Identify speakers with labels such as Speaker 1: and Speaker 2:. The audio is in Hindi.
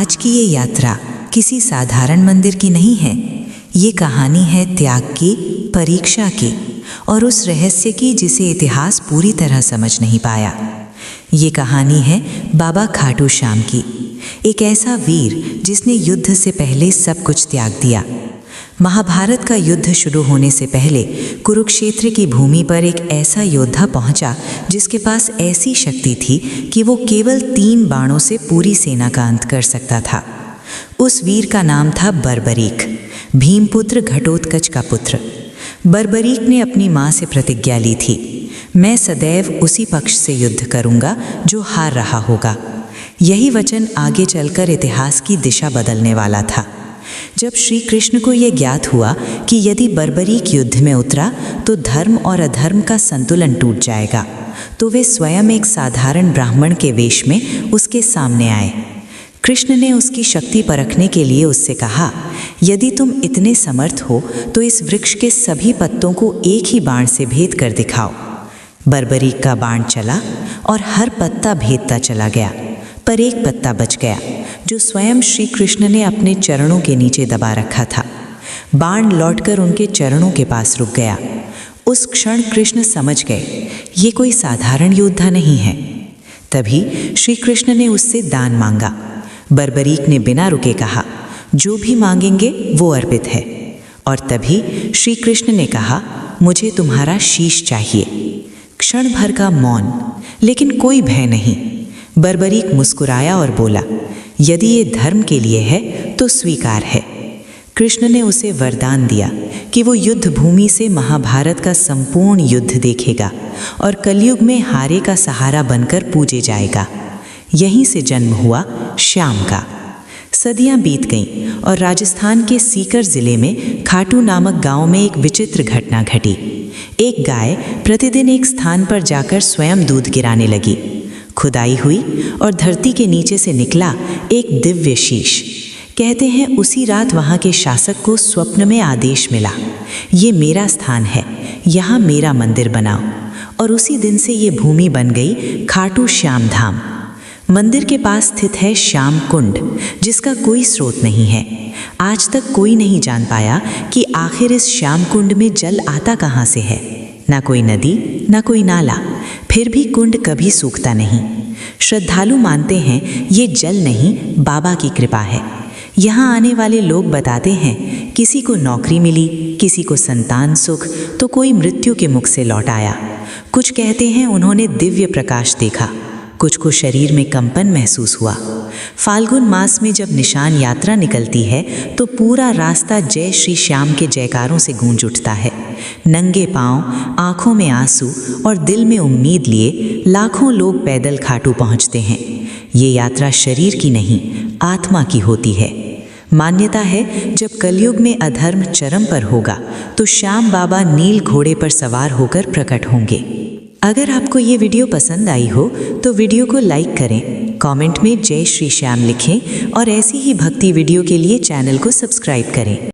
Speaker 1: आज की ये यात्रा किसी साधारण मंदिर की नहीं है। ये कहानी है त्याग की, परीक्षा की और उस रहस्य की जिसे इतिहास पूरी तरह समझ नहीं पाया। ये कहानी है बाबा खाटू श्याम की, एक ऐसा वीर जिसने युद्ध से पहले सब कुछ त्याग दिया। महाभारत का युद्ध शुरू होने से पहले कुरुक्षेत्र की भूमि पर एक ऐसा योद्धा पहुंचा जिसके पास ऐसी शक्ति थी कि वो केवल 3 बाणों से पूरी सेना का अंत कर सकता था। उस वीर का नाम था बर्बरीक, भीमपुत्र घटोत्कच का पुत्र। बर्बरीक ने अपनी माँ से प्रतिज्ञा ली थी, मैं सदैव उसी पक्ष से युद्ध करूंगा जो हार रहा होगा। यही वचन आगे चलकर इतिहास की दिशा बदलने वाला था। जब श्री कृष्ण को यह ज्ञात हुआ कि यदि बर्बरीक युद्ध में उतरा तो धर्म और अधर्म का संतुलन टूट जाएगा, तो वे स्वयं एक साधारण ब्राह्मण के वेश में उसके सामने आए। कृष्ण ने उसकी शक्ति परखने के लिए उससे कहा, यदि तुम इतने समर्थ हो तो इस वृक्ष के सभी पत्तों को एक ही बाण से भेद कर दिखाओ। बर्बरीक का बाण चला और हर पत्ता भेदता चला गया, पर एक पत्ता बच गया जो स्वयं श्री कृष्ण ने अपने चरणों के नीचे दबा रखा था। बाण लौटकर उनके चरणों के पास रुक गया। उस क्षण कृष्ण समझ गए ये कोई साधारण योद्धा नहीं है। तभी श्री कृष्ण ने उससे दान मांगा। बर्बरीक ने बिना रुके कहा, जो भी मांगेंगे वो अर्पित है। और तभी श्री कृष्ण ने कहा, मुझे तुम्हारा शीश चाहिए। क्षण भर का मौन, लेकिन कोई भय नहीं। बर्बरीक मुस्कुराया और बोला, यदि ये धर्म के लिए है तो स्वीकार है। कृष्ण ने उसे वरदान दिया कि वो युद्ध भूमि से महाभारत का संपूर्ण युद्ध देखेगा और कलयुग में हारे का सहारा बनकर पूजे जाएगा। यहीं से जन्म हुआ श्याम का। सदियां बीत गईं और राजस्थान के सीकर जिले में खाटू नामक गांव में एक विचित्र घटना घटी। एक गाय प्रतिदिन एक स्थान पर जाकर स्वयं दूध गिराने लगी। खुदाई हुई और धरती के नीचे से निकला एक दिव्य शीश। कहते हैं उसी रात वहाँ के शासक को स्वप्न में आदेश मिला, ये मेरा स्थान है, यहाँ मेरा मंदिर बनाओ। और उसी दिन से ये भूमि बन गई खाटू श्याम धाम। मंदिर के पास स्थित है श्याम कुंड, जिसका कोई स्रोत नहीं है। आज तक कोई नहीं जान पाया कि आखिर इस श्याम कुंड में जल आता कहाँ से है। ना कोई नदी, ना कोई नाला, फिर भी कुंड कभी सूखता नहीं। श्रद्धालु मानते हैं ये जल नहीं, बाबा की कृपा है। यहाँ आने वाले लोग बताते हैं किसी को नौकरी मिली, किसी को संतान सुख, तो कोई मृत्यु के मुख से लौट आया। कुछ कहते हैं उन्होंने दिव्य प्रकाश देखा, कुछ को शरीर में कंपन महसूस हुआ। फाल्गुन मास में जब निशान यात्रा निकलती है तो पूरा रास्ता जय श्री श्याम के जयकारों से गूंज उठता है। नंगे पांव, आंखों में आंसू और दिल में उम्मीद लिए लाखों लोग पैदल खाटू पहुंचते हैं। ये यात्रा शरीर की नहीं, आत्मा की होती है। मान्यता है जब कलयुग में अधर्म चरम पर होगा तो श्याम बाबा नील घोड़े पर सवार होकर प्रकट होंगे। अगर आपको ये वीडियो पसंद आई हो तो वीडियो को लाइक करें, कमेंट में जय श्री श्याम लिखें और ऐसी ही भक्ति वीडियो के लिए चैनल को सब्सक्राइब करें।